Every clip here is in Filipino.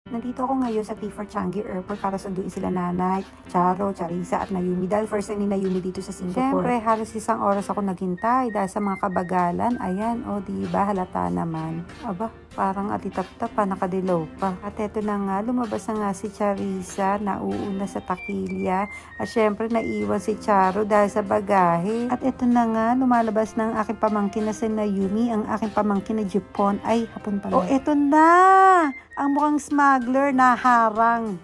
Nandito ako ngayon sa T4 Changi Airport para sunduin sila Nanay, Charo, Charissa at Nayumi dahil first time ni Nayumi dito sa Singapore. Siyempre, halos isang oras ako naghintay dahil sa mga kabagalan. Ayan, o diba, halata naman. Aba, parang atitap-tap pa, nakadilaw pa. At eto na nga, lumabas na nga si Charissa, nauuna sa takilya. At syempre, naiwan si Charo dahil sa bagahe. At eto na nga, lumalabas ng aking pamangkin na si Nayumi, ang aking pamangkin na Japon. Ay, hapon pala. O, eto na! Ang mukhang smuggler na harang.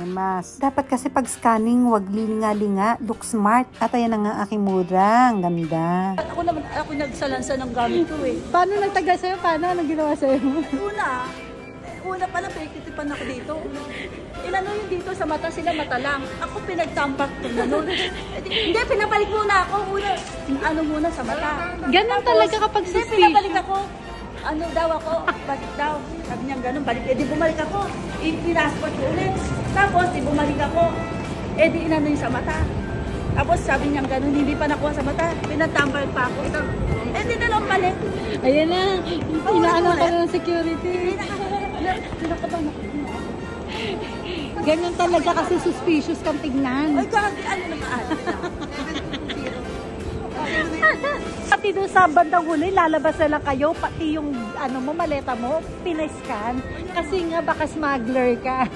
Mas. Dapat kasi pag scanning, wag lilinga-linga. Look smart. At ayan na nga aking murang. Ganda. Ako nagsalansa ng gamit ko eh. Paano nagtagal sa'yo? Paano? Anong ginawa sa'yo? Una pala, pinagtitipan ako dito. Inano yung dito sa mata sila, mata lang. Ako pinagtampak ko ganun. Hindi, pinabalik muna ako. Ano muna sa mata. Ganun talaga kapag suspicious. Hindi, pinabalik ako. Ano daw ako, balik daw. Sabi niya gano'n, balik. Eh di bumalik ako. Pinassport ko ulit. Tapos di bumalik ako. Eh di inano yung sa mata. Tapos sabi niya gano'n, hindi pa nakuha sa mata. Pinatambal pa ako. Eh di na lang balik. Ayan na. Inaano ka ng security. Pinakaban ako. Ganun talaga kasi suspicious kang tignan. Ay, ano na maalat na. Pati doon sa bandang huli, lalabas na lang kayo, pati yung ano mo, maleta mo, pinascan. Kasi nga baka smuggler ka.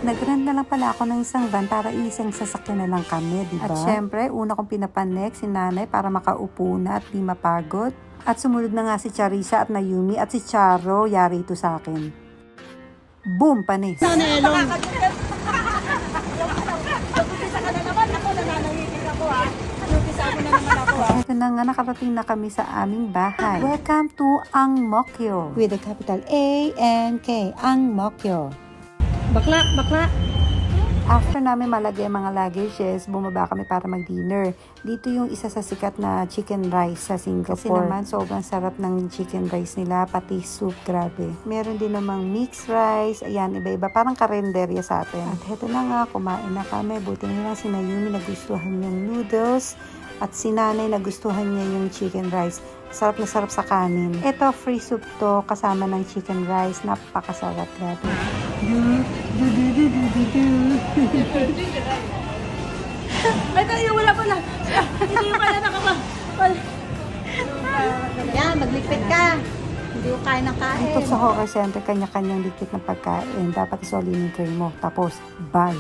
Nag-rent na lang pala ako ng isang van para isang sasakyan na lang kami, diba? At syempre, una kong pinapanek si Nanay para makaupo na at di mapagod. At sumunod na nga si Charissa at Nayumi at si Charo, yari ito sa akin. Boom! Panis! Ito na nga, nakarating na kami sa aming bahay. Welcome to Ang Mokyo with the capital A-N-K, Ang Mokyo. Bakla, bakla. After namin malagay mga luggages, bumaba kami para mag-dinner. Dito yung isa sa sikat na chicken rice sa Singapore. Kasi naman, sobrang sarap ng chicken rice nila, pati soup, grabe. Meron din namang mixed rice, ayan, iba-iba, parang karenderya sa atin. At heto na nga, kumain na kami. Buti nila si Nayumi nagustuhan yung noodles, at si Nanay nagustuhan niya yung chicken rice. Sarap na sarap sa kanin. Ito, free soup to, kasama ng chicken rice. Napakasarap, grabe. Ay, tayo, wala pala. Hindi yung pala nakapag. Yan, magligpit ka. Hindi ko kain ng kain. Ito sa Hawker Center, kanya-kanyang ligpit ng pagkain. Dapat isolinin mo. Tapos, bye.